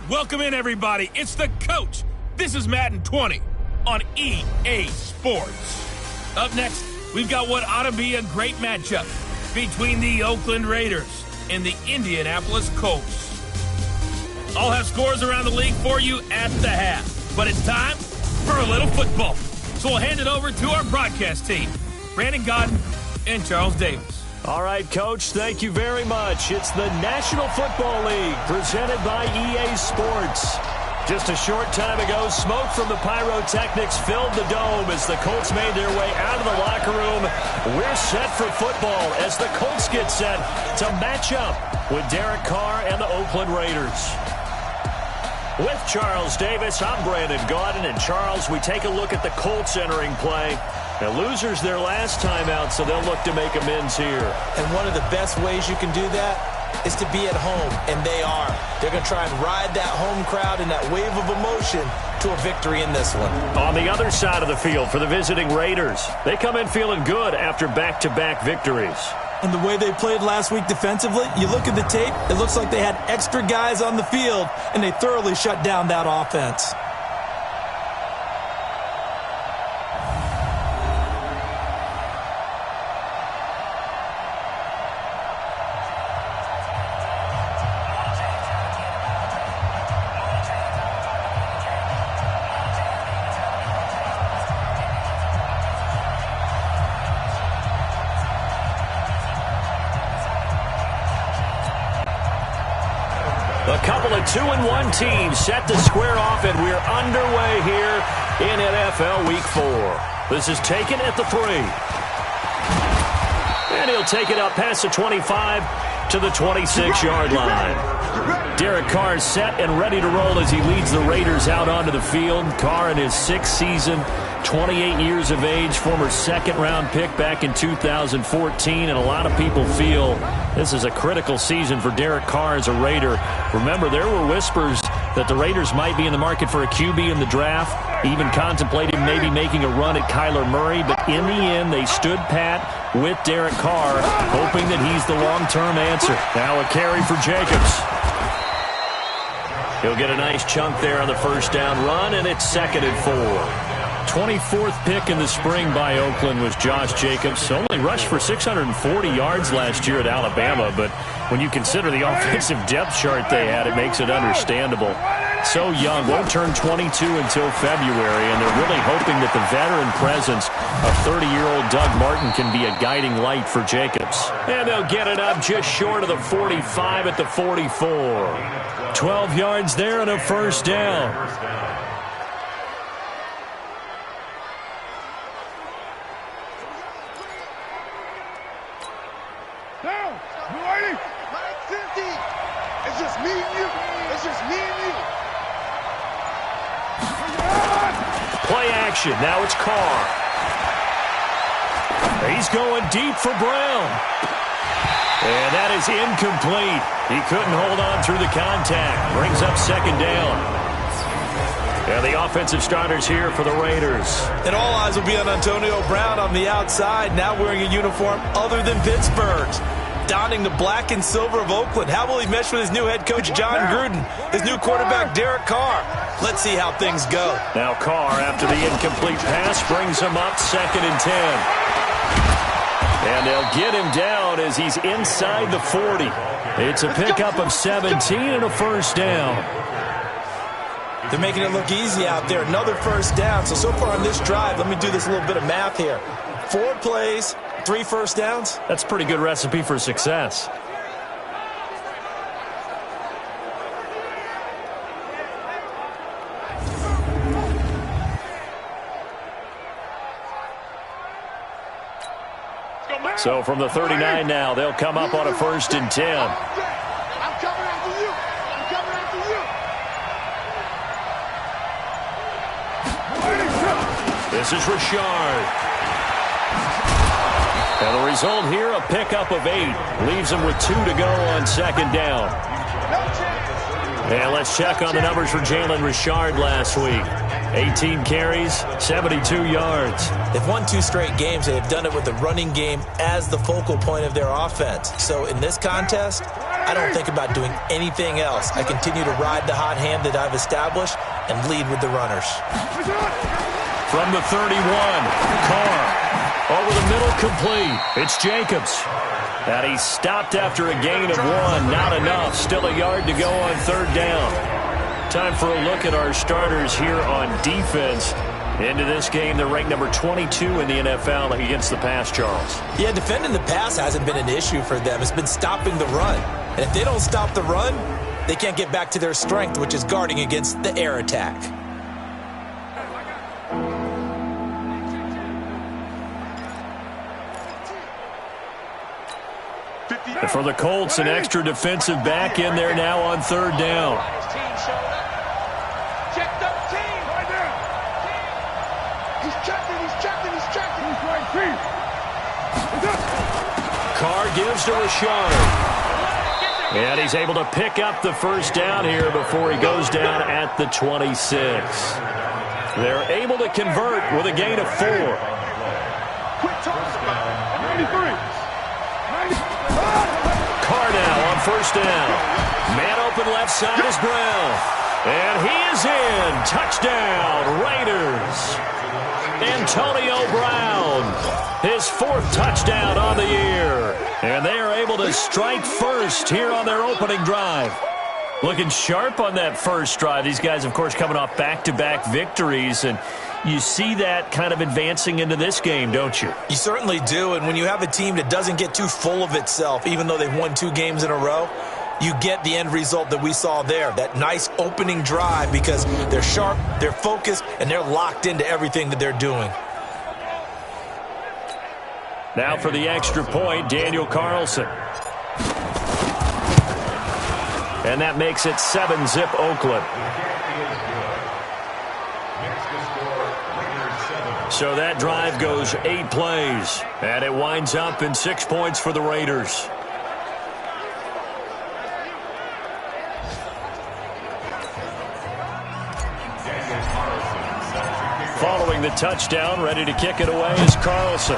Welcome in, everybody. It's the Coach. This is Madden 20 on EA Sports. Up next, we've got what ought to be a great matchup between the Oakland Raiders and the Indianapolis Colts. I'll have scores around the league for you at the half, but it's time for a little football. So we'll hand it over to our broadcast team, Brandon Godden and Charles Davis. All right, Coach, thank you very much. It's the National Football League presented by EA Sports. Just a short time ago, smoke from the pyrotechnics filled the dome as the Colts made their way out of the locker room. We're set for football as the Colts get set to match up with Derek Carr and the Oakland Raiders. With Charles Davis, I'm Brandon Godden. And Charles, we take a look at the Colts entering play. Now, losers their last time out, so they'll look to make amends here. And one of the best ways you can do that is to be at home, and they are. They're going to try and ride that home crowd and that wave of emotion to a victory in this one. On the other side of the field for the visiting Raiders, they come in feeling good after back-to-back victories. And the way they played last week defensively, you look at the tape, it looks like they had extra guys on the field, and they thoroughly shut down that offense. A couple of 2-1 teams set to square off, and we're underway here in NFL Week 4. This is taken at the 3. And he'll take it up past the 25 to the 26-yard line. Derek Carr is set and ready to roll as he leads the Raiders out onto the field. Carr in his 6th season, 28 years of age, former second-round pick back in 2014, and a lot of people feel this is a critical season for Derek Carr as a Raider. Remember, there were whispers that the Raiders might be in the market for a QB in the draft, even contemplating maybe making a run at Kyler Murray, but in the end, they stood pat with Derek Carr, hoping that he's the long-term answer. Now a carry for Jacobs. He'll get a nice chunk there on the first down run, and it's 2nd and 4. 24th pick in the spring by Oakland was Josh Jacobs. Only rushed for 640 yards last year at Alabama, but when you consider the offensive depth chart they had, it makes it understandable. So young, won't turn 22 until February, and they're really hoping that the veteran presence of 30-year-old Doug Martin can be a guiding light for Jacobs. And they'll get it up just short of the 45 at the 44. 12 yards there and a first down. It's just me and you. It's just me and you. Play action. Now it's Carr. He's going deep for Brown. And that is incomplete. He couldn't hold on through the contact. Brings up 2nd down. And the offensive starters here for the Raiders. And all eyes will be on Antonio Brown on the outside, now wearing a uniform other than Pittsburgh's, donning the black and silver of Oakland. How will he mesh with his new head coach, John Gruden, his new quarterback, Derek Carr? Let's see how things go. Now Carr, after the incomplete pass, brings him up 2nd and 10. And they'll get him down as he's inside the 40. It's a pickup of 17 and a first down. They're making it look easy out there. Another first down. So far on this drive, let me do this little bit of math here. 4 plays, 3 first downs. That's a pretty good recipe for success. So from the 39 now, they'll come up on a 1st and 10. I'm coming after you. I'm coming after you. This is Richard. And the result here, a pickup of 8. Leaves them with 2 to go on 2nd down. And let's check on the numbers for Jalen Richard last week. 18 carries, 72 yards. They've won 2 straight games. They have done it with the running game as the focal point of their offense. So in this contest, I don't think about doing anything else. I continue to ride the hot hand that I've established and lead with the runners. From the 31, Carr. Over the middle, complete. It's Jacobs. And he stopped after a gain of 1. Not enough. Still a yard to go on third down. Time for a look at our starters here on defense. Into this game, they're ranked number 22 in the NFL against the pass, Charles. Yeah, defending the pass hasn't been an issue for them. It's been stopping the run. And if they don't stop the run, they can't get back to their strength, which is guarding against the air attack. And for the Colts, an extra defensive back in there now on third down. Carr gives to Rashard. And he's able to pick up the first down here before he goes down at the 26. They're able to convert with a gain of 4. Carr now on first down. Man open left side is Brown. And he is in. Touchdown, Raiders. Antonio Brown, his 4th touchdown on the year. And they are able to strike first here on their opening drive. Looking sharp on that first drive. These guys, of course, coming off back-to-back victories. And you see that kind of advancing into this game, don't you? You certainly do. And when you have a team that doesn't get too full of itself, even though they've won 2 games in a row, you get the end result that we saw there, that nice opening drive, because they're sharp, they're focused, and they're locked into everything that they're doing. Now for the extra point, Daniel Carlson. And that makes it 7-zip Oakland. So that drive goes 8 plays, and it winds up in 6 points for the Raiders. Following the touchdown, ready to kick it away is Carlson.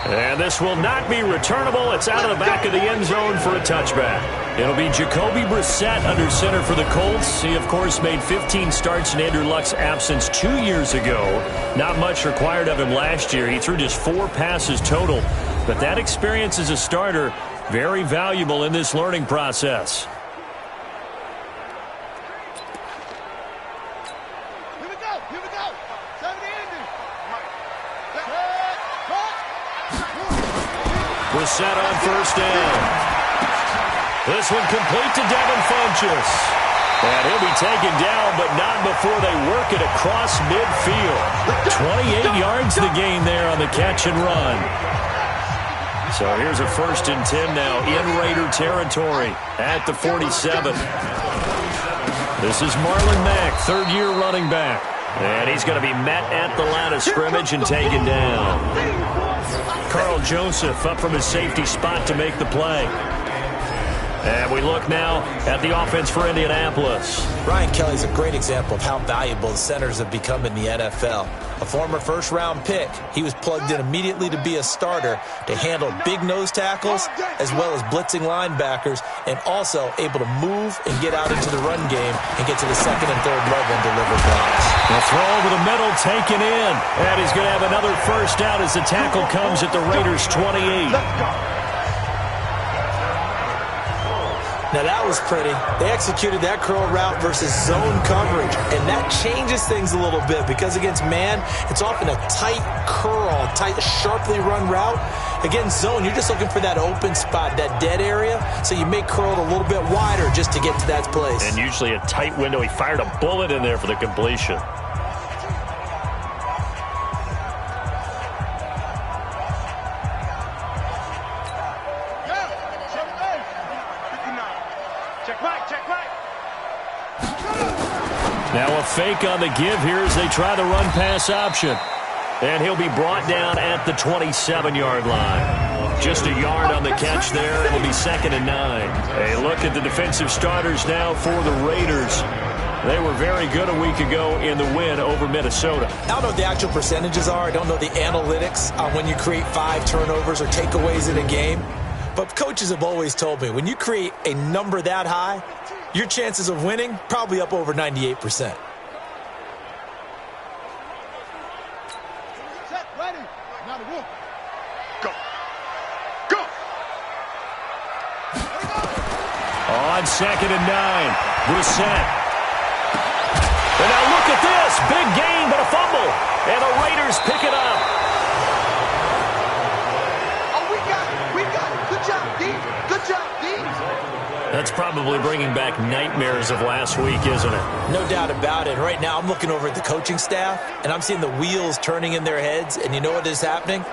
And this will not be returnable. It's out of the back of the end zone for a touchback. It'll be Jacoby Brissett under center for the Colts. He, of course, made 15 starts in Andrew Luck's absence 2 years ago. Not much required of him last year. He threw just 4 passes total. But that experience as a starter, very valuable in this learning process. Brissett on first down. This one complete to Devin Funchess. And he'll be taken down, but not before they work it across midfield. 28 yards the gain there on the catch and run. So here's a 1st and 10 now in Raider territory at the 47. This is Marlon Mack, 3rd-year running back. And he's going to be met at the line of scrimmage and taken down. Carl Joseph up from his safety spot to make the play. And we look now at the offense for Indianapolis. Brian Kelly's a great example of how valuable the centers have become in the NFL. A former first-round pick, he was plugged in immediately to be a starter to handle big nose tackles as well as blitzing linebackers, and also able to move and get out into the run game and get to the 2nd and 3rd level and deliver blocks. The throw over the middle taken in. And he's going to have another first down as the tackle comes at the Raiders' 28. Now that was pretty. They executed that curl route versus zone coverage, and that changes things a little bit because against man, it's often a tight curl, tight, sharply run route. Against zone, you're just looking for that open spot, that dead area, so you make curl a little bit wider just to get to that place. And usually a tight window. He fired a bullet in there for the completion. Now a fake on the give here as they try the run-pass option. And he'll be brought down at the 27-yard line. Just a yard on the catch there. It'll be 2nd and 9. A look at the defensive starters now for the Raiders. They were very good a week ago in the win over Minnesota. I don't know what the actual percentages are. I don't know the analytics on when you create 5 turnovers or takeaways in a game. But coaches have always told me when you create a number that high, your chances of winning probably up over 98%. Set, ready. Now the wolf. Go. Go. On 2nd and 9, Brissett. And now look at this. Big gain, but a fumble. And the Raiders pick it up. Oh, we got it. Good job, D. Good job, D. That's probably bringing back nightmares of last week, isn't it? No doubt about it. Right now, I'm looking over at the coaching staff, and I'm seeing the wheels turning in their heads. And you know what is happening?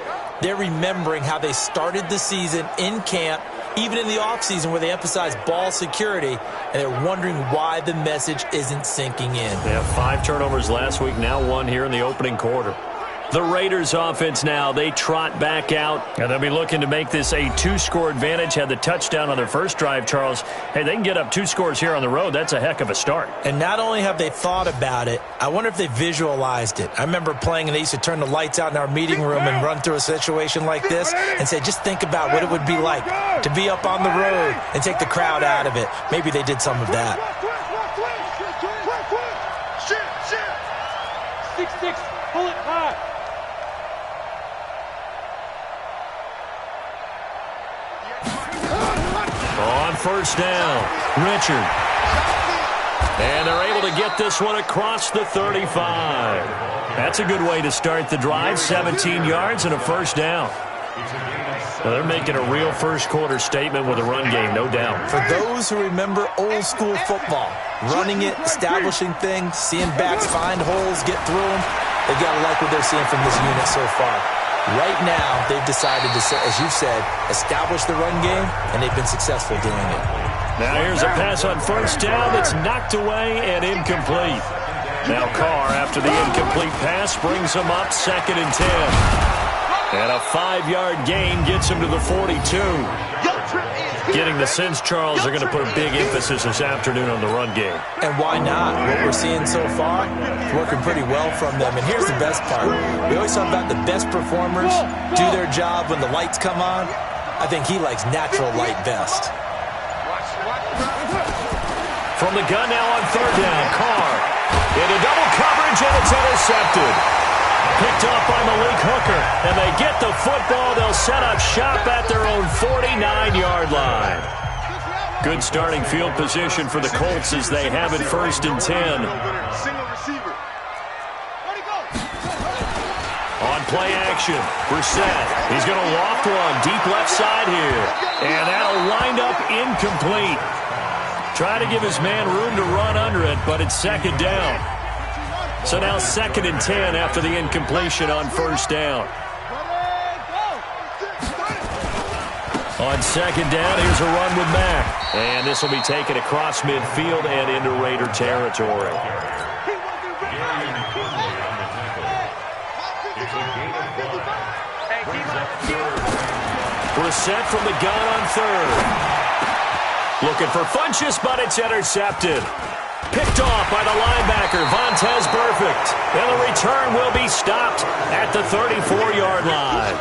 They're remembering how they started the season in camp, even in the offseason where they emphasized ball security, and they're wondering why the message isn't sinking in. They have 5 turnovers last week, now 1 here in the opening quarter. The Raiders offense now, they trot back out, and they'll be looking to make this a 2-score advantage. Had the touchdown on their first drive, Charles. Hey, they can get up 2 scores here on the road. That's a heck of a start. And not only have they thought about it, I wonder if they visualized it. I remember playing, and they used to turn the lights out in our meeting room and run through a situation like this and say, just think about what it would be like to be up on the road and take the crowd out of it. Maybe they did some of that. 6-6, pull it high. On first down, Richard. And they're able to get this one across the 35. That's a good way to start the drive. 17 yards and a first down. Well, they're making a real first-quarter statement with a run game, no doubt. For those who remember old-school football, running it, establishing things, seeing backs find holes, get through them, they've got to like what they're seeing from this unit so far. Right now, they've decided to, as you've said, establish the run game, and they've been successful doing it. Now here's a pass on first down that's knocked away and incomplete. Now Carr, after the incomplete pass, brings him up 2nd and 10. And a 5-yard gain gets him to the 42. Getting the sense, Charles, they're going to put a big emphasis this afternoon on the run game. And why not? What we're seeing so far is working pretty well from them. And here's the best part. We always talk about the best performers do their job when the lights come on. I think he likes natural light best. From the gun now on 3rd down, Carr into double coverage, and it's intercepted. Picked off by Malik Hooker, and they get the football. They'll set up shop at their own 49-yard line. Good starting field position for the Colts as they have it 1st and 10. On play action, Brissett. He's going to loft one deep left side here, and that'll wind up incomplete. Try to give his man room to run under it, but it's 2nd down. So now 2nd and 10 after the incompletion on first down. On 2nd down, here's a run with Mack. And this will be taken across midfield and into Raider territory. Brissett from the gun on 3rd. Looking for Funchess, but it's intercepted. Picked off by the linebacker, Vontaze Burfict. And the return will be stopped at the 34-yard line.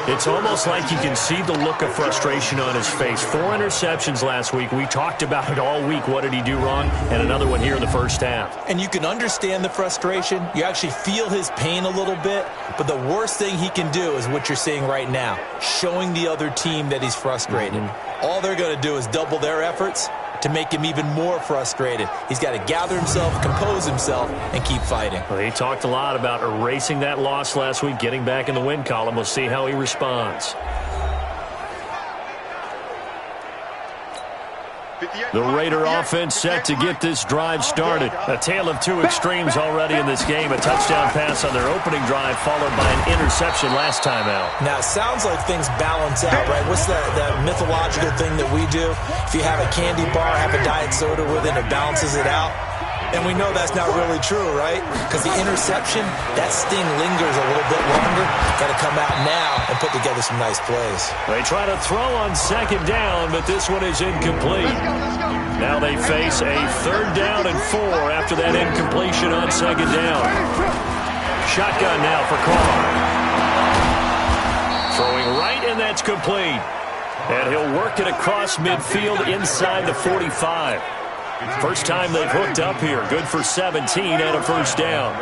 It's almost like you can see the look of frustration on his face. 4 interceptions last week. We talked about it all week. What did he do wrong? And another one here in the first half. And you can understand the frustration. You actually feel his pain a little bit. But the worst thing he can do is what you're seeing right now, showing the other team that he's frustrated. All they're going to do is double their efforts to make him even more frustrated. He's got to gather himself, compose himself, and keep fighting. Well, he talked a lot about erasing that loss last week, getting back in the win column. We'll see how he responds. The Raider offense set to get this drive started. A tale of 2 extremes already in this game. A touchdown pass on their opening drive, followed by an interception last time out. Now, it sounds like things balance out, right? What's that mythological thing that we do? If you have a candy bar, have a diet soda with it, it balances it out. And we know that's not really true, right? Because the interception, that sting lingers a little bit longer. Got to come out now and put together some nice plays. They try to throw on second down, but this one is incomplete. Now they face a 3rd down and 4 after that incompletion on second down. Shotgun now for Carr. Throwing right, and that's complete. And he'll work it across midfield inside the 45. First time they've hooked up here. Good for 17 and a first down.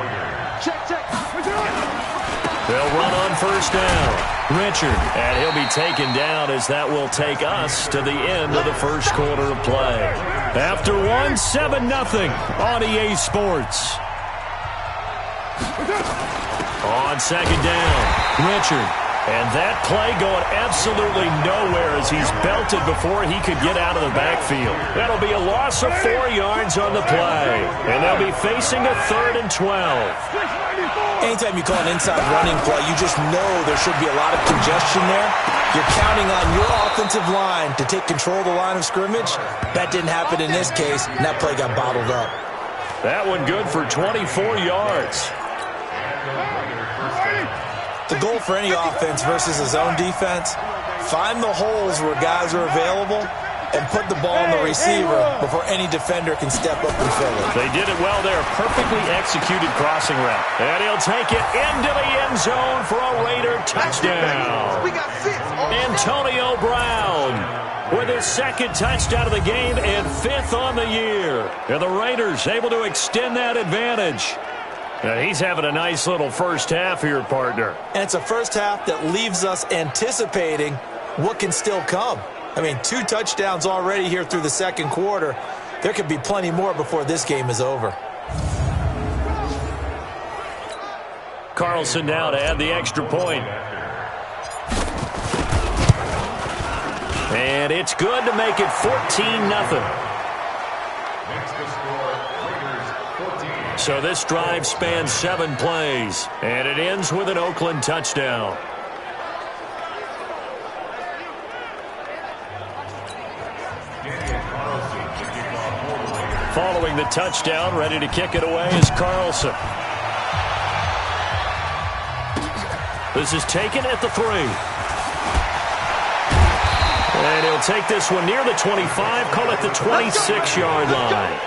They'll run on first down. Richard, and he'll be taken down as that will take us to the end of the first quarter of play. After 7-0 on EA Sports. On second down, Richard. And that play going absolutely nowhere as he's belted before he could get out of the backfield. That'll be a loss of 4 yards on the play. And they'll be facing a 3rd and 12. Anytime you call an inside running play, you just know there should be a lot of congestion there. You're counting on your offensive line to take control of the line of scrimmage. That didn't happen in this case, and that play got bottled up. That one good for 24 yards. The goal for any offense versus a zone defense, find the holes where guys are available and put the ball on the receiver before any defender can step up and fill it. They did it well there. Perfectly executed crossing route. And he'll take it into the end zone for a Raider touchdown. Antonio Brown with his 2nd touchdown of the game and 5th on the year. And the Raiders able to extend that advantage. And he's having a nice little first half here, partner. And it's a first half that leaves us anticipating what can still come. I mean, 2 touchdowns already here through the second quarter. There could be plenty more before this game is over. Carlson now to add the extra point. And it's good to make it 14-0. So this drive spans 7 plays, and it ends with an Oakland touchdown. Following the touchdown, ready to kick it away is Carlson. This is taken at the 3. And he'll take this one near the 25, call it the 26-yard line.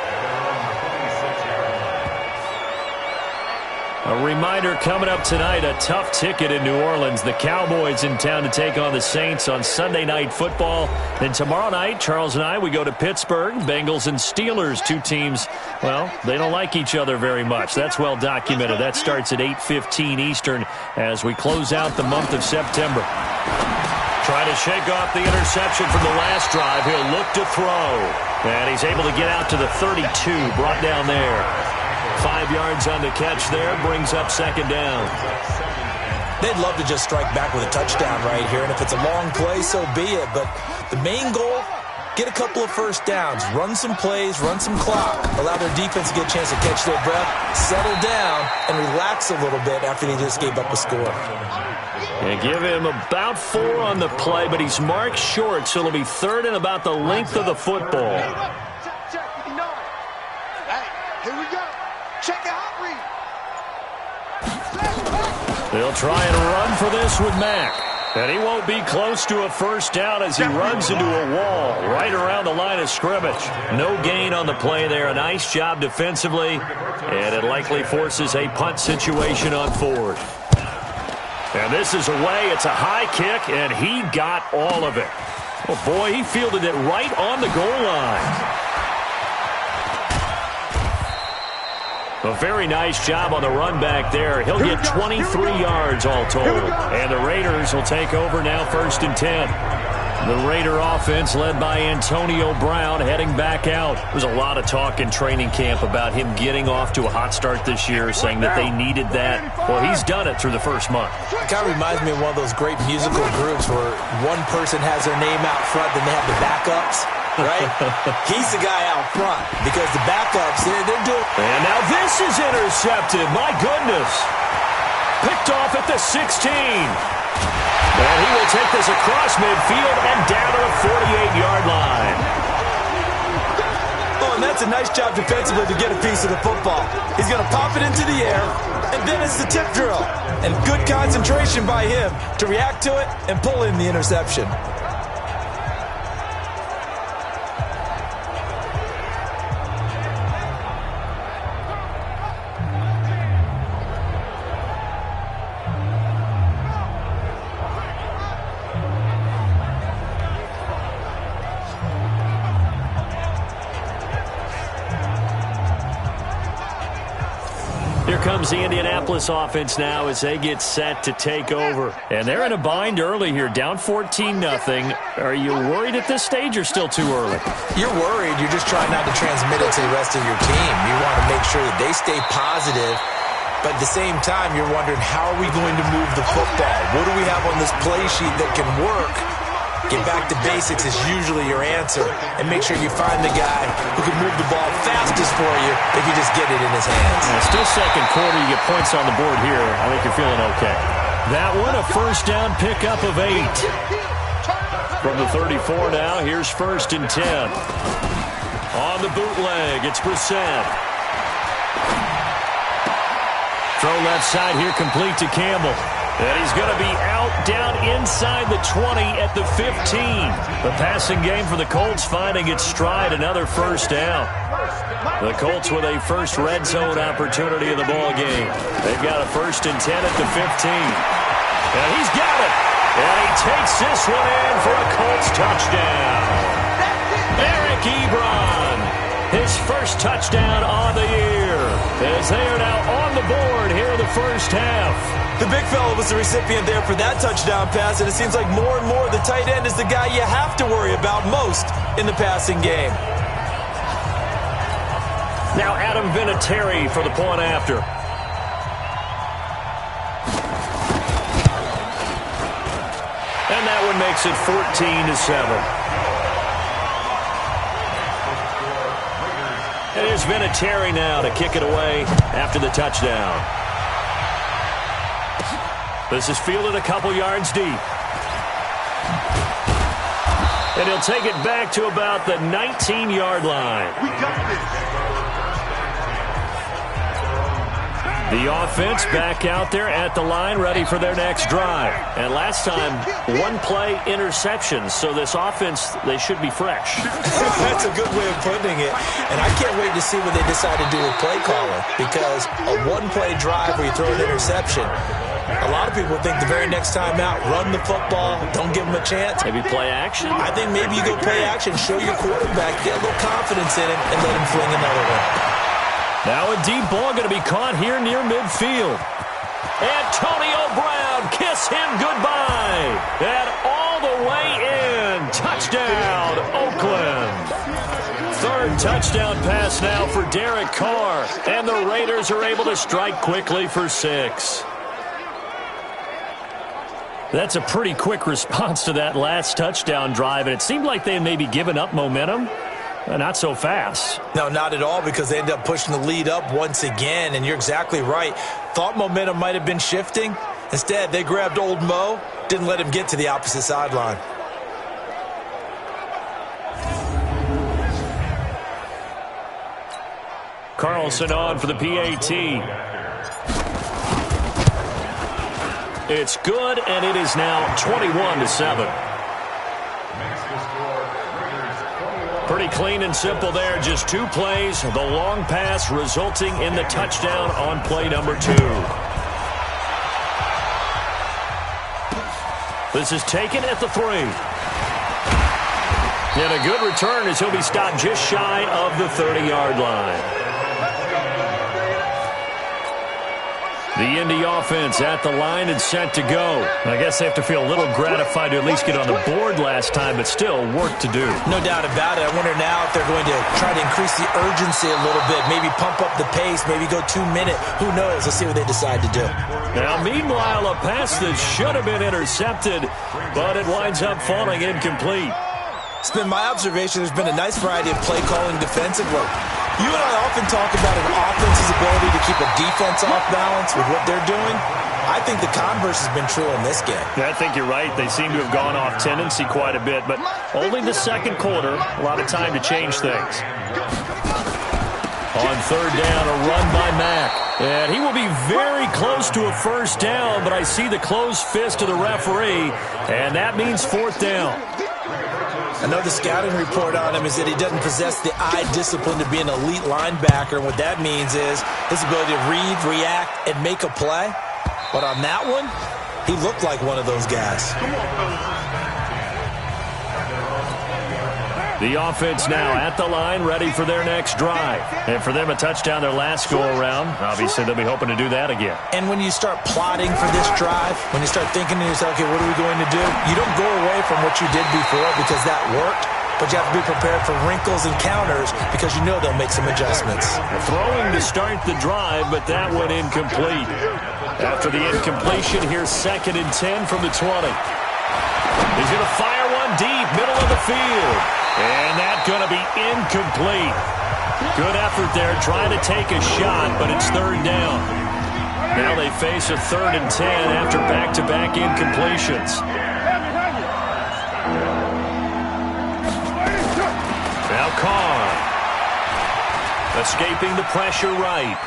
A reminder coming up tonight, a tough ticket in New Orleans. The Cowboys in town to take on the Saints on Sunday Night Football. Then tomorrow night, Charles and I, we go to Pittsburgh. Bengals and Steelers, 2 teams, well, they don't like each other very much. That's well documented. That starts at 8:15 Eastern as we close out the month of September. Trying to shake off the interception from the last drive. He'll look to throw. And he's able to get out to the 32, brought down there. 5 yards on the catch there, brings up second down. They'd love to just strike back with a touchdown right here, and if it's a long play, so be it. But the main goal, get a couple of first downs, run some plays, run some clock, allow their defense to get a chance to catch their breath, settle down, and relax a little bit after they just gave up a score. And give him about 4 on the play, but he's marked short, so it'll be 3rd and about the length of the football. Here we go. Check out read. They'll try and run for this with Mack. And he won't be close to a first down as he runs into a wall right around the line of scrimmage. No gain on the play there. A nice job defensively. And it likely forces a punt situation on 4th. And this is away. It's a high kick, and he got all of it. Oh, boy, he fielded it right on the goal line. A very nice job on the run back there. He'll get 23 yards all told. And the Raiders will take over now 1st and 10. The Raider offense led by Antonio Brown heading back out. There's a lot of talk in training camp about him getting off to a hot start this year, saying that they needed that. Well, he's done it through the first month. It kind of reminds me of one of those great musical groups where one person has their name out front, then they have the backups. Right? He's the guy out front because the backups, they're doing... And now this is intercepted. My goodness. Picked off at the 16. And he will take this across midfield and down to the 48-yard line. Oh, and that's a nice job defensively to get a piece of the football. He's going to pop it into the air, and then it's the tip drill. And good concentration by him to react to it and pull in the interception. Here comes the Indianapolis offense now as they get set to take over. And they're in a bind early here, down 14-0. Are you worried at this stage or still too early? You're worried. You're just trying not to transmit it to the rest of your team. You want to make sure that they stay positive. But at the same time, you're wondering, how are we going to move the football? What do we have on this play sheet that can work? Get back to basics is usually your answer. And make sure you find the guy who can move the ball fastest for you if you just get it in his hands. Still second quarter. You get points on the board here. I think you're feeling okay. That one, a first down pickup of 8. From the 34 now, here's 1st and 10. On the bootleg, it's Brissett. Throw left side here, complete to Campbell. And he's going to be out down inside the 20 at the 15. The passing game for the Colts finding its stride, another first down. The Colts with a first red zone opportunity in the ball game. They've got a 1st and 10 at the 15. And he's got it. And he takes this one in for a Colts touchdown. Eric Ebron, his first touchdown on the year, as they are now on the board here in the first half. The big fella was the recipient there for that touchdown pass, and it seems like more and more the tight end is the guy you have to worry about most in the passing game. Now Adam Vinatieri for the point after. And that one makes it 14-7. It is Vinatieri now to kick it away after the touchdown. This is fielded a couple yards deep. And he'll take it back to about the 19-yard line. We got this. The offense back out there at the line, ready for their next drive. And last time, one-play interception. So this offense, they should be fresh. That's a good way of putting it. And I can't wait to see what they decide to do with play calling. Because a one-play drive where you throw an interception, a lot of people think the very next time out, run the football, don't give them a chance. Maybe play action? I think maybe you go play action, show your quarterback, get a little confidence in him, and let him fling another one. Now a deep ball going to be caught here near midfield. Antonio Brown, kiss him goodbye. And all the way in. Touchdown, Oakland. Third touchdown pass now for Derek Carr. And the Raiders are able to strike quickly for 6. That's a pretty quick response to that last touchdown drive. And it seemed like they had maybe given up momentum. Not so fast. No, not at all, because they ended up pushing the lead up once again, and you're exactly right. Thought momentum might have been shifting. Instead, they grabbed old Mo, didn't let him get to the opposite sideline. Carlson on for the PAT. It's good, and it is now 21-7. Pretty clean and simple there. Just 2 plays. The long pass resulting in the touchdown on play number 2. This is taken at the 3. And a good return as he'll be stopped just shy of the 30-yard line. The Indy offense at the line and set to go. I guess they have to feel a little gratified to at least get on the board last time, but still work to do. No doubt about it. I wonder now if they're going to try to increase the urgency a little bit, maybe pump up the pace, maybe go 2-minute. Who knows? Let's see what they decide to do. Now, meanwhile, a pass that should have been intercepted, but it winds up falling incomplete. It's been my observation there's been a nice variety of play calling defensively. You and I often talk about an offense's ability to keep a defense off balance with what they're doing. I think the converse has been true in this game. I think you're right. They seem to have gone off tendency quite a bit, but only the second quarter, a lot of time to change things. On third down, a run by Mack. And he will be very close to a first down, but I see the closed fist of the referee, and that means fourth down. I know the scouting report on him is that he doesn't possess the eye discipline to be an elite linebacker. And what that means is his ability to read, react, and make a play. But on that one, he looked like one of those guys. The offense now at the line, ready for their next drive. And for them, a touchdown their last go-around. Obviously, they'll be hoping to do that again. And when you start plotting for this drive, when you start thinking to yourself, okay, what are we going to do? You don't go away from what you did before because that worked, but you have to be prepared for wrinkles and counters because you know they'll make some adjustments. Throwing to start the drive, but that went incomplete. After the incompletion, here's 2nd and 10 from the 20. He's going to fire one deep, middle of the field. And that's going to be incomplete. Good effort there, trying to take a shot, but it's third down. Now they face a 3rd and 10 after back-to-back incompletions. Now Carr. Escaping the pressure right.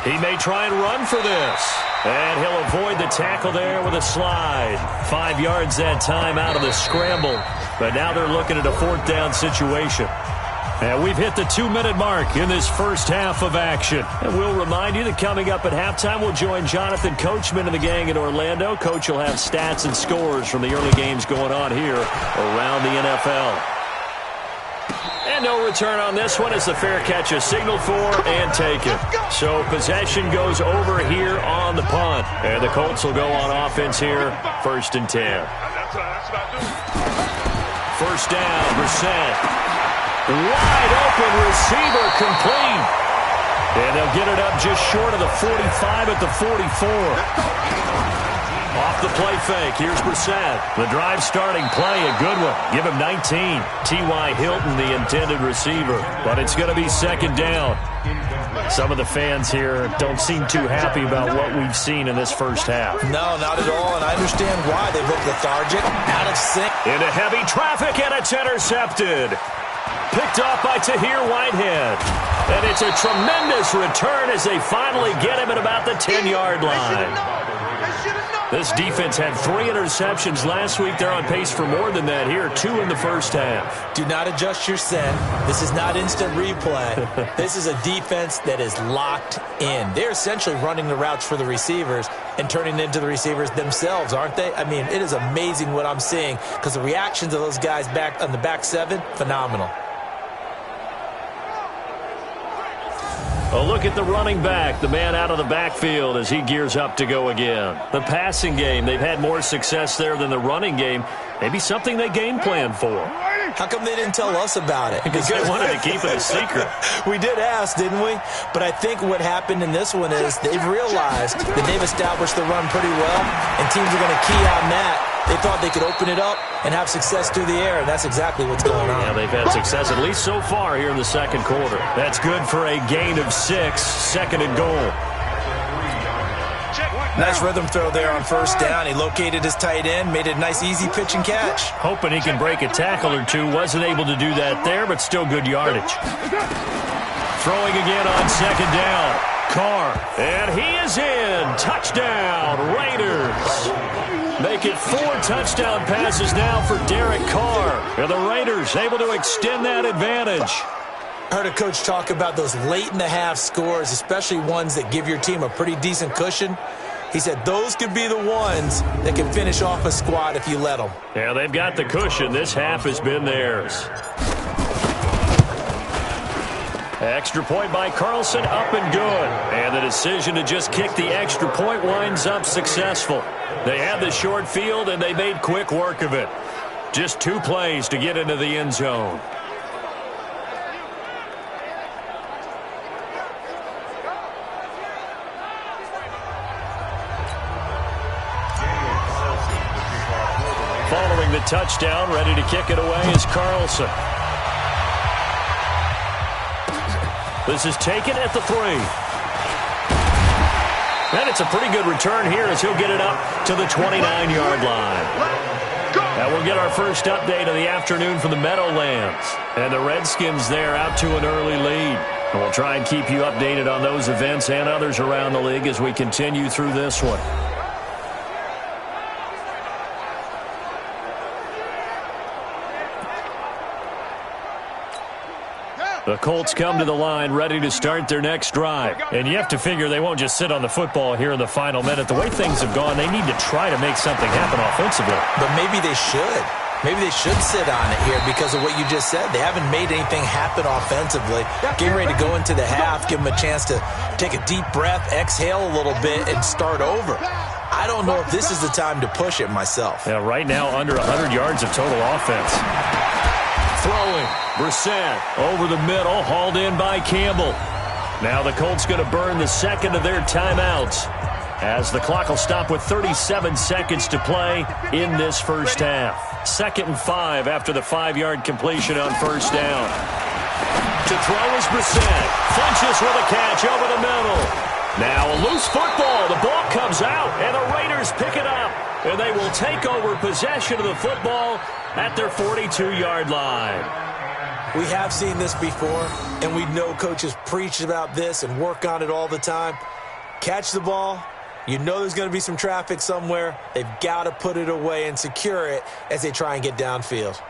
He may try and run for this. And he'll avoid the tackle there with a slide. 5 yards that time out of the scramble. But now they're looking at a 4th down situation. And we've hit the 2-minute mark in this first half of action. And we'll remind you that coming up at halftime, we'll join Jonathan Coachman and the gang in Orlando. Coach will have stats and scores from the early games going on here around the NFL. And no return on this one as the fair catch is signaled for and taken. So possession goes over here on the punt. And the Colts will go on offense here, 1st and 10. First down, Brissett. Wide open receiver complete. And they'll get it up just short of the 45 at the 44. Off the play fake, here's Brissett. The drive starting play, a good one. Give him 19. T.Y. Hilton, the intended receiver. But it's going to be 2nd down. Some of the fans here don't seem too happy about what we've seen in this first half. No, not at all, and I understand why. They look lethargic, out of sync. Into heavy traffic, and it's intercepted. Picked off by Tahir Whitehead. And it's a tremendous return as they finally get him at about the 10-yard line. This defense had 3 interceptions last week. They're on pace for more than that here, 2 in the first half. Do not adjust your send. This is not instant replay. This is a defense that is locked in. They're essentially running the routes for the receivers and turning it into the receivers themselves, aren't they? I mean, it is amazing what I'm seeing because the reactions of those guys back on the back 7, phenomenal. A look at the running back, the man out of the backfield as he gears up to go again. The passing game, they've had more success there than the running game. Maybe something they game plan for. How come they didn't tell us about it? Because they wanted to keep it a secret. We did ask, didn't we? But I think what happened in this one is they've realized that they've established the run pretty well, and teams are going to key on that. They thought they could open it up and have success through the air, and that's exactly what's going on. Yeah, they've had success at least so far here in the second quarter. That's good for a gain of 6, 2nd and goal. Nice rhythm throw there on first down. He located his tight end, made it a nice, easy pitch and catch. Hoping he can break a tackle or two. Wasn't able to do that there, but still good yardage. Throwing again on 2nd down. Carr, and he is in. Touchdown, Raiders. Make it 4 touchdown passes now for Derek Carr. And the Raiders able to extend that advantage. I heard a coach talk about those late-in-the-half scores, especially ones that give your team a pretty decent cushion. He said those could be the ones that can finish off a squad if you let them. Yeah, they've got the cushion. This half has been theirs. Extra point by Carlson, up and good. And the decision to just kick the extra point winds up successful. They had the short field, and they made quick work of it. Just 2 plays to get into the end zone. Following the touchdown, ready to kick it away is Carlson. This is taken at the 3. And it's a pretty good return here as he'll get it up to the 29-yard line. And we'll get our first update of the afternoon from the Meadowlands. And the Redskins there out to an early lead. And we'll try and keep you updated on those events and others around the league as we continue through this one. The Colts come to the line ready to start their next drive. And you have to figure they won't just sit on the football here in the final minute. The way things have gone, they need to try to make something happen offensively. But maybe they should. Maybe they should sit on it here because of what you just said. They haven't made anything happen offensively. Getting ready to go into the half, give them a chance to take a deep breath, exhale a little bit, and start over. I don't know if this is the time to push it myself. Yeah, right now under 100 yards of total offense. Throwing, Brissett over the middle, hauled in by Campbell. Now the Colts going to burn the second of their timeouts as the clock will stop with 37 seconds to play in this first half. 2nd and 5 after the 5-yard completion on first down. To throw is Brissett. Funches with a catch over the middle. Now a loose football. The ball comes out, and the Raiders pick it up. And they will take over possession of the football at their 42-yard line. We have seen this before, and we know coaches preach about this and work on it all the time. Catch the ball. You know there's going to be some traffic somewhere. They've got to put it away and secure it as they try and get downfield.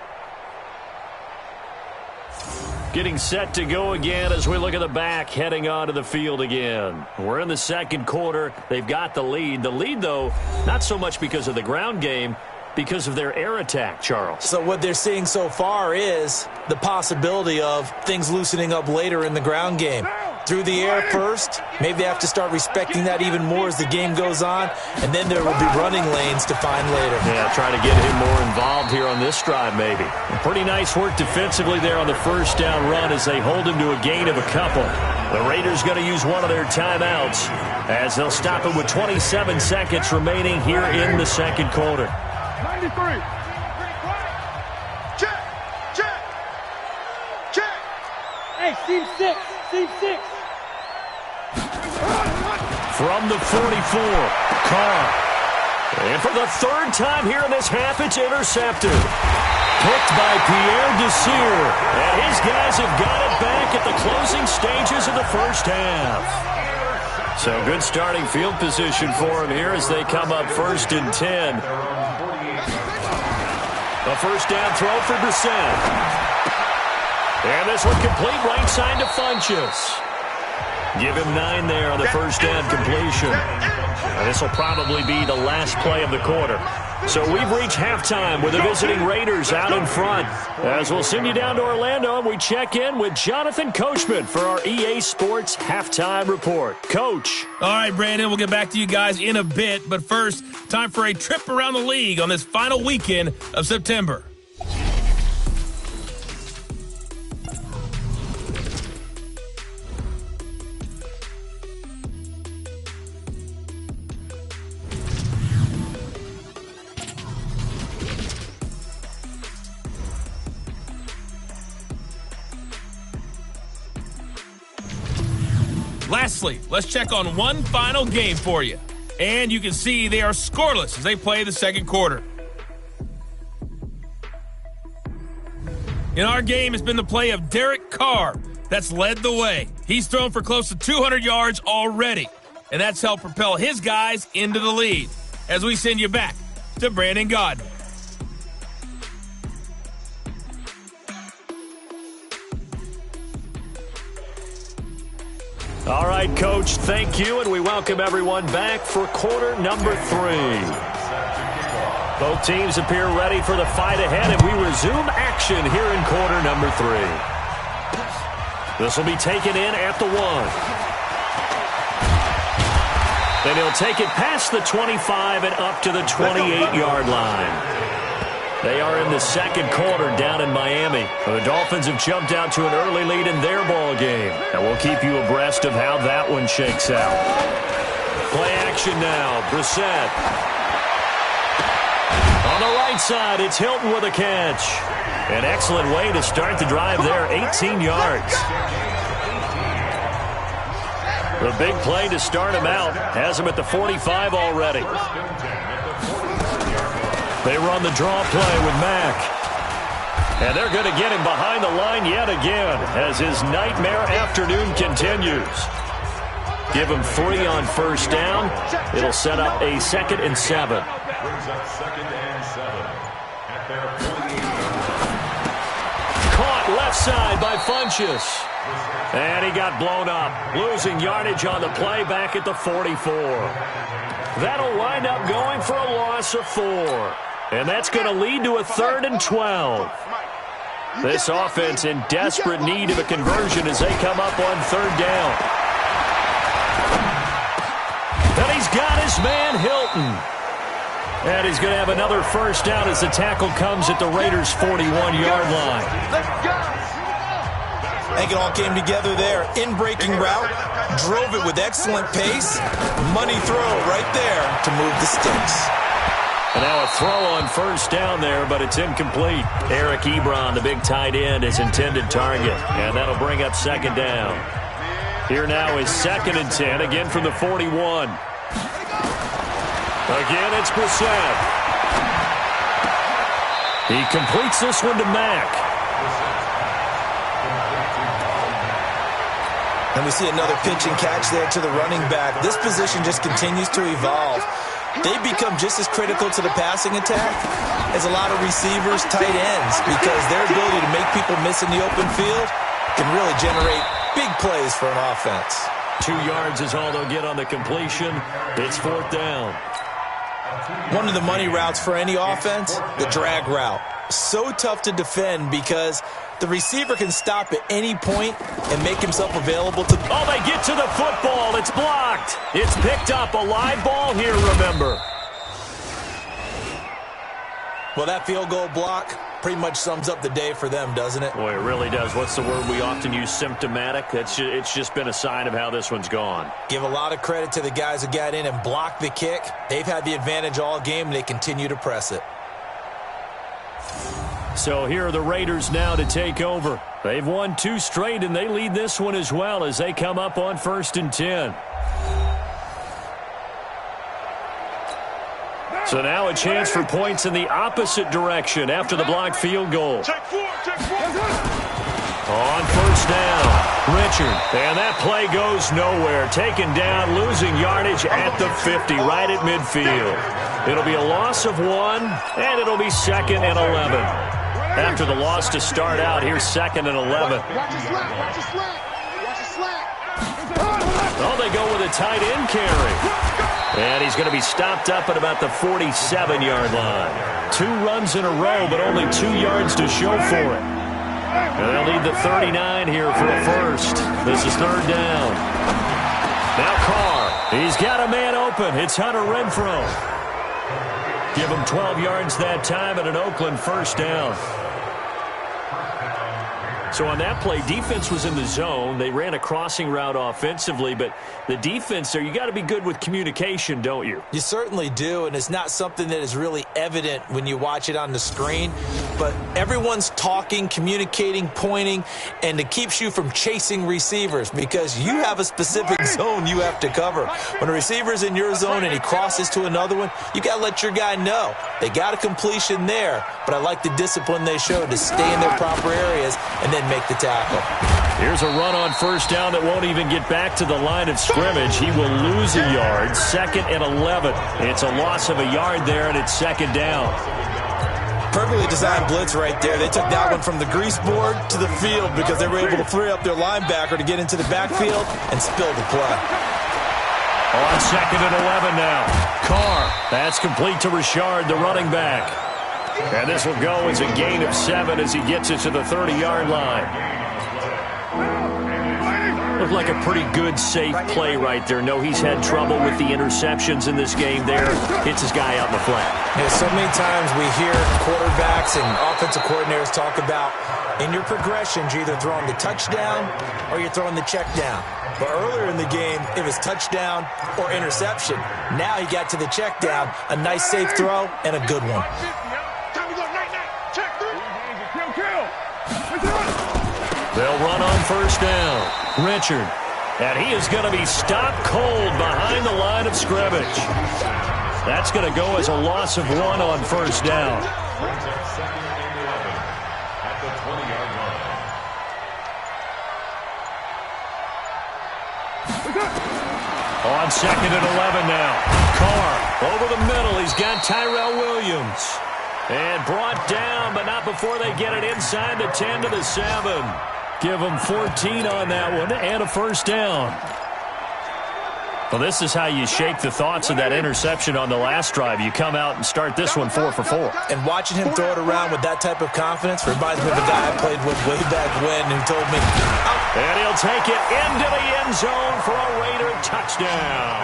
Getting set to go again as we look at the back, heading onto the field again. We're in the second quarter. They've got the lead. The lead, though, not so much because of the ground game, because of their air attack, Charles. So what they're seeing so far is the possibility of things loosening up later in the ground game. Through the air first, maybe they have to start respecting that even more as the game goes on, and then there will be running lanes to find later. Yeah, try to get him more involved here on this drive maybe. Pretty nice work defensively there on the first down run as they hold him to a gain of a couple. The Raiders going to use one of their timeouts as they'll stop it with 27 seconds remaining here in the second quarter. 93. Check. Hey, team 6. Team 6. From the 44, Carr. And for the third time here in this half, it's intercepted. Picked by Pierre Desir. And his guys have got it back at the closing stages of the first half. So good starting field position for him here as they come up 1st and 10. A first down throw for Brissett. And this one complete right side to Funches. Give him 9 there on the first down completion. And this will probably be the last play of the quarter. So we've reached halftime with the visiting Raiders out in front. As we'll send you down to Orlando, and we check in with Jonathan Coachman for our EA Sports Halftime Report. Coach. All right, Brandon, we'll get back to you guys in a bit. But first, time for a trip around the league on this final weekend of September. Lastly, let's check on one final game for you. And you can see they are scoreless as they play the second quarter. In our game, it's been the play of Derek Carr that's led the way. He's thrown for close to 200 yards already, and that's helped propel his guys into the lead. As we send you back to Brandon Gaudin. All right, Coach, thank you, and we welcome everyone back for quarter number 3. Both teams appear ready for the fight ahead, and we resume action here in quarter number 3. This will be taken in at the 1. Then he'll take it past the 25 and up to the 28-yard line. They are in the second quarter down in Miami. The Dolphins have jumped out to an early lead in their ball game. And we'll keep you abreast of how that one shakes out. Play action now. Brissett. On the right side, it's Hilton with a catch. An excellent way to start the drive there, 18 yards. The big play to start him out has him at the 45 already. They run the draw play with Mack. And they're going to get him behind the line yet again as his nightmare afternoon continues. Give him 3 on first down. It'll set up a 2nd and 7. Caught left side by Funchess. And he got blown up, losing yardage on the play back at the 44. That'll wind up going for a loss of 4. And that's going to lead to a 3rd and 12. This offense in desperate need of a conversion as they come up on 3rd down. And he's got his man Hilton. And he's going to have another first down as the tackle comes at the Raiders' 41-yard line. I think it all came together there. In-breaking route, drove it with excellent pace. Money throw right there to move the sticks. And now a throw on first down there, but it's incomplete. Eric Ebron, the big tight end, his intended target. And that'll bring up 2nd down. Here now is 2nd and 10, again from the 41. Again, it's Brissett. He completes this one to Mack. And we see another pitch and catch there to the running back. This position just continues to evolve. They become just as critical to the passing attack as a lot of receivers, tight ends, because their ability to make people miss in the open field can really generate big plays for an offense. 2 yards is all they'll get on the completion. It's 4th down. One of the money routes for any offense, the drag route. So tough to defend because the receiver can stop at any point and make himself available to... Oh, they get to the football. It's blocked. It's picked up. A live ball here, remember. Well, that field goal block pretty much sums up the day for them, doesn't it? Boy, it really does. What's the word we often use? Symptomatic. It's just been a sign of how this one's gone. Give a lot of credit to the guys who got in and blocked the kick. They've had the advantage all game, and they continue to press it. So here are the Raiders now to take over. They've won 2 straight, and they lead this one as well as they come up on 1st and 10. So now a chance for points in the opposite direction after the blocked field goal. Check 4. On first down, Richard. And that play goes nowhere. Taken down, losing yardage at the 50, right at midfield. It'll be a loss of 1, and it'll be 2nd and 11. After the loss to start out, here's 2nd and 11. Watch your slack. Watch your slack. Watch your slack. Oh, they go with a tight end carry. And he's going to be stopped up at about the 47-yard line. 2 runs in a row, but only 2 yards to show for it. And they'll need the 39 here for a first. This is 3rd down. Now Carr. He's got a man open. It's Hunter Renfrow. Give him 12 yards that time and an Oakland first down. So on that play, defense was in the zone. They ran a crossing route offensively, but the defense there, you got to be good with communication, don't you? You certainly do, and it's not something that is really evident when you watch it on the screen. But everyone's talking, communicating, pointing, and it keeps you from chasing receivers because you have a specific zone you have to cover. When a receiver's in your zone and he crosses to another one, you got to let your guy know. They got a completion there, but I like the discipline they showed to stay in their proper areas and then make the tackle. Here's a run on first down that won't even get back to the line of scrimmage. He will lose a yard. 2nd and 11. It's a loss of a yard there, and it's 2nd down. Perfectly designed blitz right there. They took that one from the grease board to the field because they were able to free up their linebacker to get into the backfield and spill the play. On 2nd and 11 now. Carr. That's complete to Richard, the running back. And this will go as a gain of 7 as he gets it to the 30-yard line. Looked like a pretty good, safe play right there. No, he's had trouble with the interceptions in this game there. Hits his guy out in the flat. Yeah, so many times we hear quarterbacks and offensive coordinators talk about in your progressions, you're either throwing the touchdown or you're throwing the check down. But earlier in the game, it was touchdown or interception. Now he got to the check down, a nice safe throw, and a good one. They'll run on first down. Richard. And he is going to be stopped cold behind the line of scrimmage. That's going to go as a loss of 1 on first down. the 20-yard line. On 2nd and 11 now. Carr over the middle. He's got Tyrell Williams. And brought down, but not before they get it inside the 10 to the 7. Give them 14 on that one and a first down. Well, this is how you shake the thoughts of that interception on the last drive. You come out and start this one 4 for 4. And watching him throw it around with that type of confidence reminds me of a guy I played with way back when who told me, and he'll take it into the end zone for a Raider touchdown.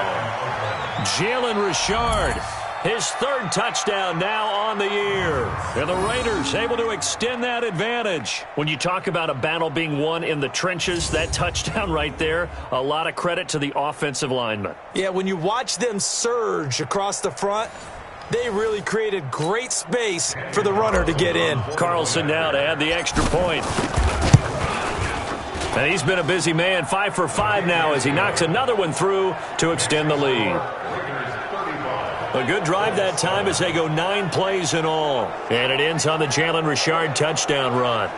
Jalen Richard, his 3rd touchdown now on the year. And the Raiders able to extend that advantage. When you talk about a battle being won in the trenches, that touchdown right there, a lot of credit to the offensive linemen. Yeah, when you watch them surge across the front, they really created great space for the runner to get in. Carlson now to add the extra point. And he's been a busy man, 5 for 5 now as he knocks another one through to extend the lead. A good drive that time as they go 9 plays in all. And it ends on the Jalen Richard touchdown run.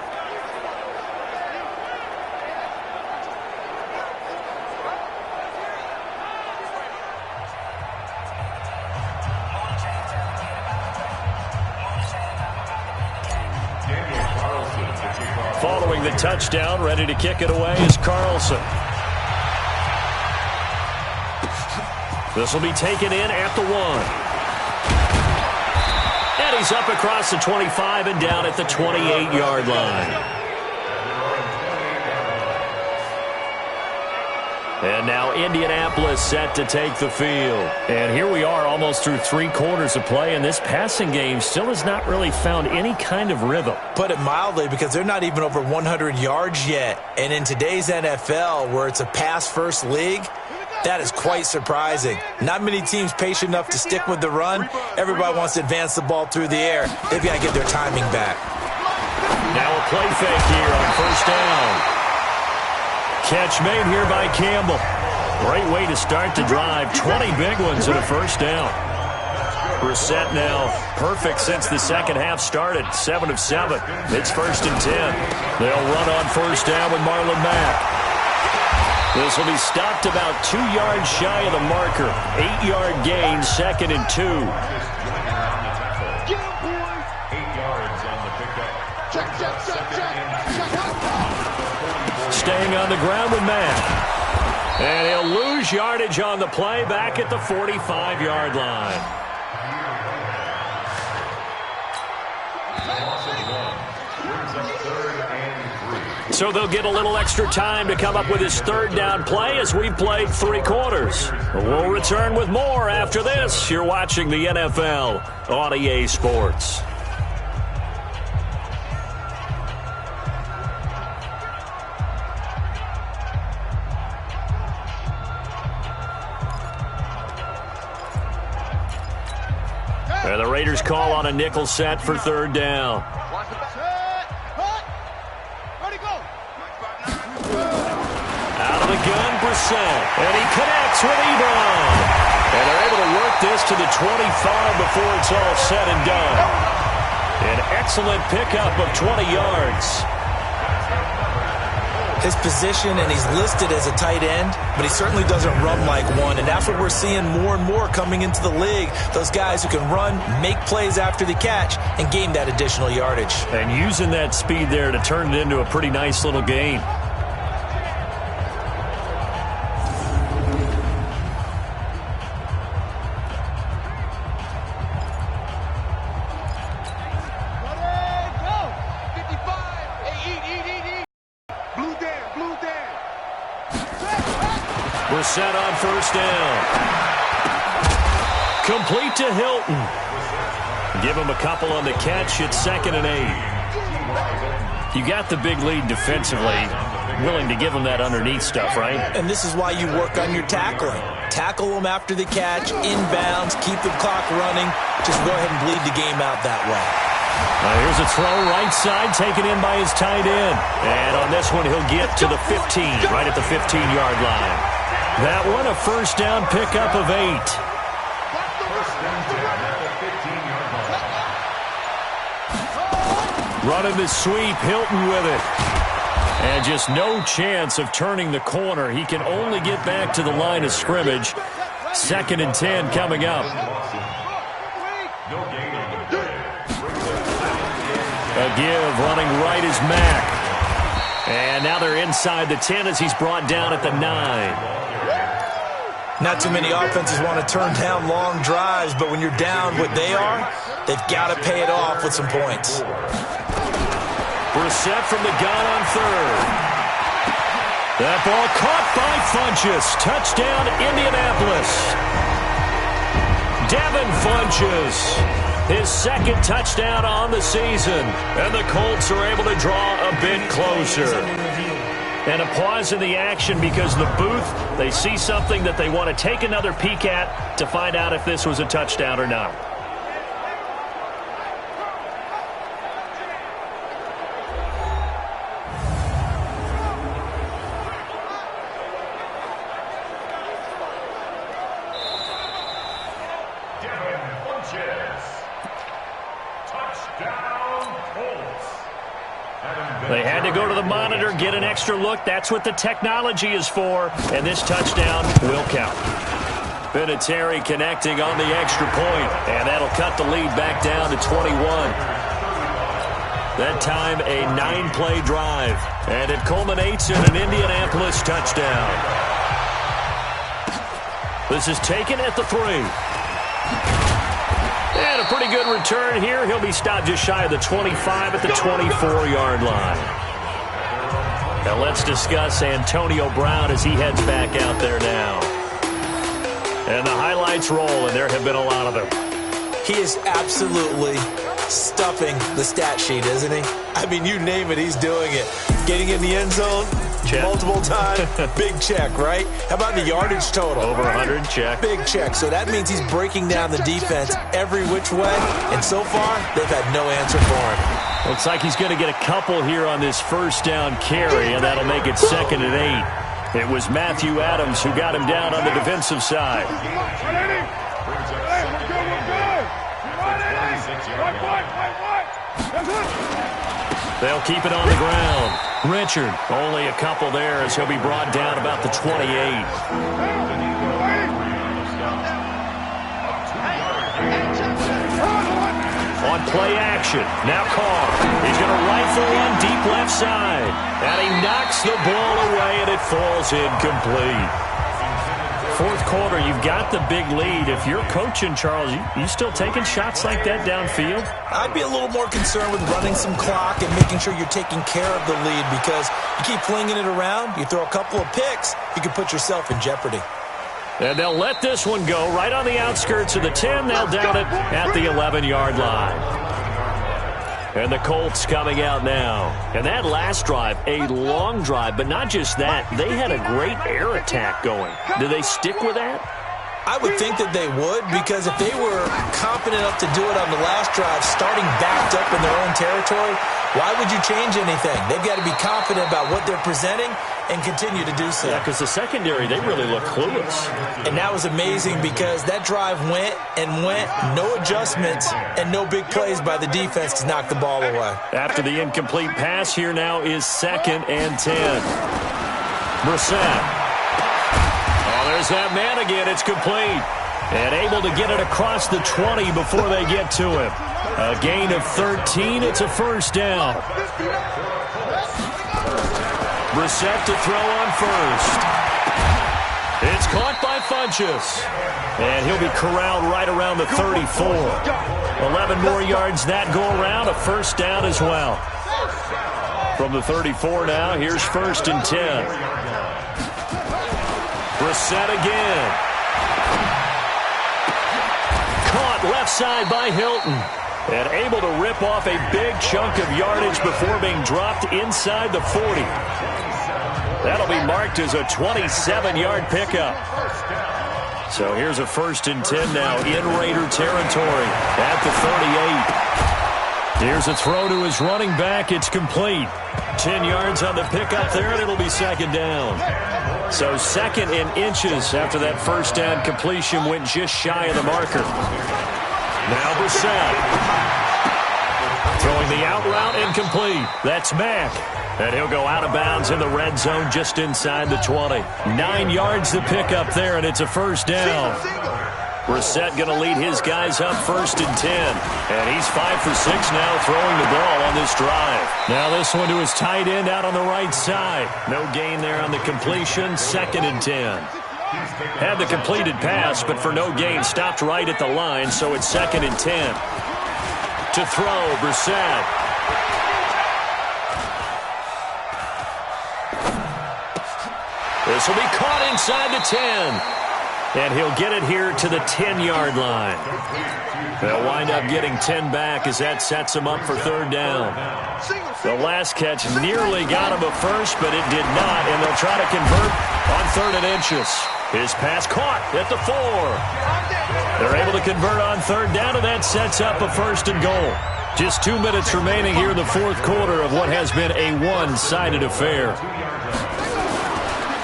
Following the touchdown, ready to kick it away is Carlson. This will be taken in at the 1. And he's up across the 25 and down at the 28-yard line. And now Indianapolis set to take the field. And here we are almost through 3 quarters of play, and this passing game still has not really found any kind of rhythm. Put it mildly, because they're not even over 100 yards yet. And in today's NFL, where it's a pass-first league, that is quite surprising. Not many teams patient enough to stick with the run. Everybody wants to advance the ball through the air. They've got to get their timing back. Now a play fake here on first down. Catch made here by Campbell. Great way to start the drive. 20 big ones and a first down. Brissett now perfect since the second half started. 7 of 7. It's 1st and 10. They'll run on first down with Marlon Mack. This will be stopped about 2 yards shy of the marker. 8-yard gain, 2nd and 2. 8 yards on the pickup. Check. Staying on the ground with Matt. And he'll lose yardage on the play back at the 45-yard line. So they'll get a little extra time to come up with his 3rd down play as we've played 3 quarters. We'll return with more after this. You're watching the NFL on EA Sports. And the Raiders call on a nickel set for 3rd down. Out of the gun, Brissett. And he connects with Ebron. And they're able to work this to the 25 before it's all said and done. An excellent pickup of 20 yards. His position, and he's listed as a tight end, but he certainly doesn't run like one. And that's what we're seeing more and more coming into the league. Those guys who can run, make plays after the catch, and gain that additional yardage. And using that speed there to turn it into a pretty nice little gain. Set on first down. Complete to Hilton. Give him a couple on the catch. It's 2nd and 8. You got the big lead defensively. Willing to give him that underneath stuff, right? And this is why you work on your tackling. Tackle them after the catch, inbounds, keep the clock running. Just go ahead and bleed the game out that way. Here's a throw right side taken in by his tight end. And on this one, he'll get to the 15, right at the 15-yard line. That one, a first down pickup of 8. Running the sweep, Hilton with it. And just no chance of turning the corner. He can only get back to the line of scrimmage. 2nd and 10 coming up. A give, running right is Mack. And now they're inside the 10 as he's brought down at the 9. Not too many offenses want to turn down long drives, but when you're down what they are, they've got to pay it off with some points. Brissett from the gun on 3rd. That ball caught by Funchess. Touchdown, Indianapolis. Devin Funchess, his 2nd touchdown on the season. And the Colts are able to draw a bit closer. And a pause in the action because the booth, they see something that they want to take another peek at to find out if this was a touchdown or not. They had to go to the monitor, get an extra look. That's what the technology is for. And this touchdown will count. Vinatieri connecting on the extra point. And that'll cut the lead back down to 21. That time a 9-play drive. And it culminates in an Indianapolis touchdown. This is taken at the 3. And a pretty good return here. He'll be stopped just shy of the 25 at the 24-yard line. Now let's discuss Antonio Brown as he heads back out there now. And the highlights roll, and there have been a lot of them. He is absolutely stuffing the stat sheet, isn't he? I mean, you name it, he's doing it. Getting in the end zone check. Multiple times, big check, right? How about the yardage total? Over 100, check. Big check. So that means he's breaking down the defense every which way, and so far, they've had no answer for him. Looks like he's going to get a couple here on this first down carry, and that'll make it 2nd and 8. It was Matthew Adams who got him down on the defensive side. They'll keep it on the ground. Richard, only a couple there as he'll be brought down about the 28. On play action, now Carr. He's going to rifle one deep left side. And he knocks the ball away, and it falls incomplete. 4th quarter, you've got the big lead. If you're coaching, Charles, you still taking shots like that downfield? I'd be a little more concerned with running some clock and making sure you're taking care of the lead, because you keep flinging it around, you throw a couple of picks, you can put yourself in jeopardy. And they'll let this one go right on the outskirts of the 10. They'll down it at the 11-yard line. And the Colts coming out now. And that last drive, a long drive, but not just that. They had a great air attack going. Do they stick with that? I would think that they would, because if they were confident enough to do it on the last drive, starting backed up in their own territory, why would you change anything? They've got to be confident about what they're presenting and continue to do so. Yeah, because the secondary, they really look clueless. And that was amazing, because that drive went and went, no adjustments and no big plays by the defense to knock the ball away. After the incomplete pass, here now is 2nd and 10. Brissett. There's that man again. It's complete. And able to get it across the 20 before they get to him. A gain of 13. It's a first down. Brissett to throw on first. It's caught by Funchess. And he'll be corralled right around the 34. 11 more yards that go around. A first down as well. From the 34 now, here's 1st and 10. Brissett again. Caught left side by Hilton. And able to rip off a big chunk of yardage before being dropped inside the 40. That'll be marked as a 27-yard pickup. So here's a 1st and 10 now in Raider territory at the 38. Here's a throw to his running back. It's complete. 10 yards on the pickup there, and it'll be 2nd down. So 2nd and inches after that first down completion went just shy of the marker. Now Brissett. Throwing the out route incomplete. That's Mack. And he'll go out of bounds in the red zone just inside the 20. 9 yards to pick up there, and it's a first down. Brissett going to lead his guys up 1st and 10. And he's 5 for 6 now throwing the ball on this drive. Now this one to his tight end out on the right side. No gain there on the completion. 2nd and 10. Had the completed pass, but for no gain, stopped right at the line, so it's 2nd and 10. To throw, Brissett. This will be caught inside the 10. And he'll get it here to the 10-yard line. They'll wind up getting 10 back as that sets him up for 3rd down. The last catch nearly got him a first, but it did not, and they'll try to convert on 3rd and inches. His pass caught at the 4. They're able to convert on 3rd down, and that sets up a 1st and goal. Just 2 minutes remaining here in the 4th quarter of what has been a one-sided affair.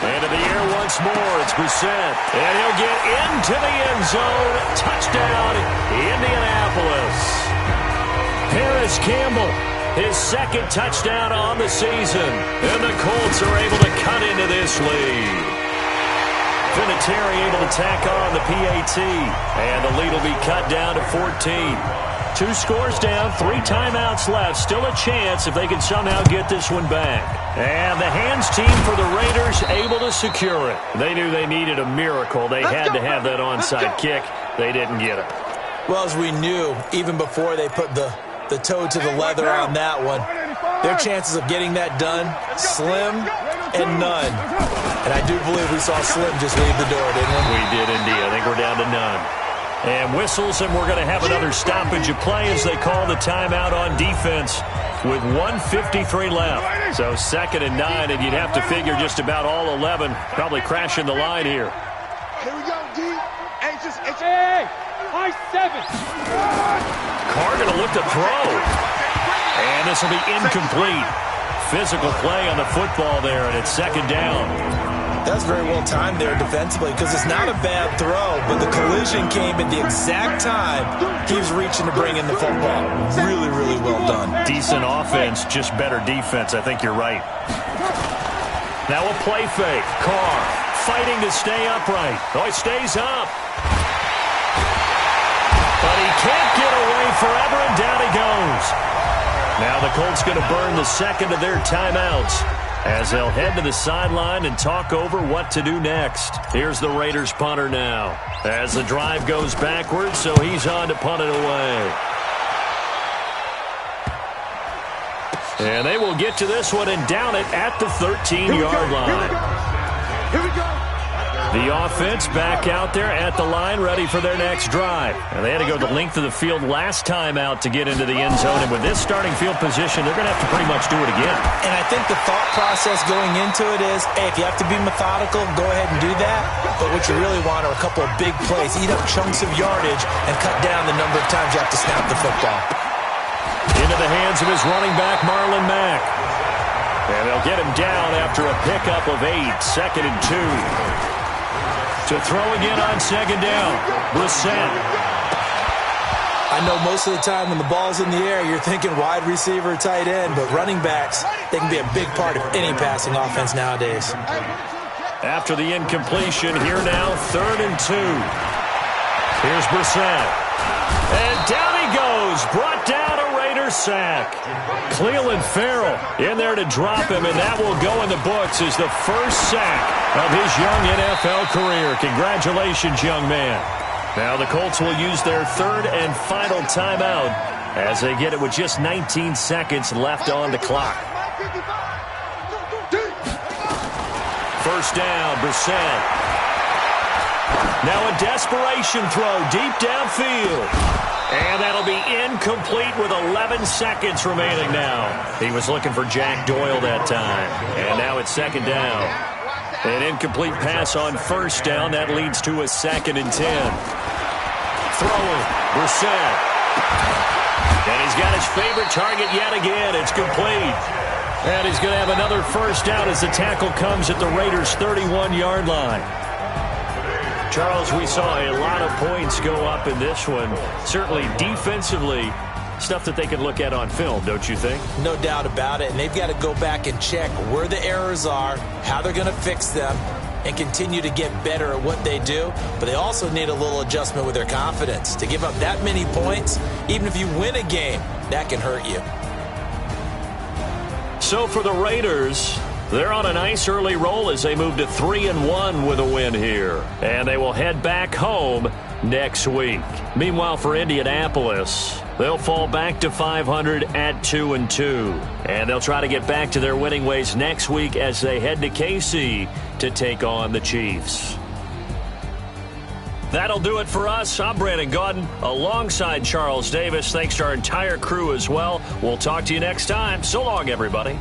Into the air once more, it's Brissett. And he'll get into the end zone. Touchdown, Indianapolis. Paris Campbell, his 2nd touchdown on the season. And the Colts are able to cut into this lead. Vinatieri able to tack on the PAT. And the lead will be cut down to 14. 2 scores down, 3 timeouts left. Still a chance if they can somehow get this one back. And the hands team for the Raiders able to secure it. They knew they needed a miracle. They had to have that onside kick. They didn't get it. Well, as we knew, even before they put the toe to the leather on that one, their chances of getting that done, slim and none. And I do believe we saw Slim just leave the door, didn't we? We did indeed. I think we're down to none. And whistles, and we're going to have another stoppage of play as they call the timeout on defense with 1:53 left. So 2nd and 9, and you'd have to figure just about all 11 probably crashing the line here. Here we go, D. Hey, high 7. Carr going to look to throw. And this will be incomplete. Physical play on the football there, and it's 2nd down. That's very well timed there defensively because it's not a bad throw, but the collision came at the exact time he was reaching to bring in the football. Really, really well done. Decent offense, just better defense. I think you're right. Now a play fake. Carr fighting to stay upright. Oh, he stays up. But he can't get away forever, and down he goes. Now the Colts going to burn the 2nd of their timeouts as they'll head to the sideline and talk over what to do next. Here's the Raiders punter now as the drive goes backwards, so he's on to punt it away. And they will get to this one and down it at the 13-yard line. Here we go. The offense back out there at the line, ready for their next drive. And they had to go the length of the field last time out to get into the end zone. And with this starting field position, they're going to have to pretty much do it again. And I think the thought process going into it is, hey, if you have to be methodical, go ahead and do that. But what you really want are a couple of big plays. Eat up chunks of yardage and cut down the number of times you have to snap the football. Into the hands of his running back, Marlon Mack. And they'll get him down after a pickup of 8, 2nd and 2. To throw again on 2nd down, Brissett. I know most of the time when the ball's in the air, you're thinking wide receiver, tight end, but running backs, they can be a big part of any passing offense nowadays. After the incompletion, here now, 3rd and 2. Here's Brissett. And down he goes, brought down a Raiders sack. Cleveland Farrell in there to drop him, and that will go in the books as the first sack of his young NFL career. Congratulations, young man. Now the Colts will use their 3rd and final timeout as they get it with just 19 seconds left on the clock. First down, Brissett. Now a desperation throw deep downfield. And that'll be incomplete with 11 seconds remaining now. He was looking for Jack Doyle that time. And now it's 2nd down. An incomplete pass on 1st down. That leads to a 2nd and 10. Throwing, Brissett. And he's got his favorite target yet again. It's complete. And he's going to have another first down as the tackle comes at the Raiders' 31-yard line. Charles, we saw a lot of points go up in this one. Certainly defensively, stuff that they can look at on film, don't you think? No doubt about it, and they've got to go back and check where the errors are, how they're going to fix them, and continue to get better at what they do. But they also need a little adjustment with their confidence. To give up that many points, even if you win a game, that can hurt you. So for the Raiders, they're on a nice early roll as they move to 3-1 with a win here. And they will head back home next week. Meanwhile, for Indianapolis, they'll fall back to 500 at 2-2. And they'll try to get back to their winning ways next week as they head to KC to take on the Chiefs. That'll do it for us. I'm Brandon Gaudin alongside Charles Davis. Thanks to our entire crew as well. We'll talk to you next time. So long, everybody.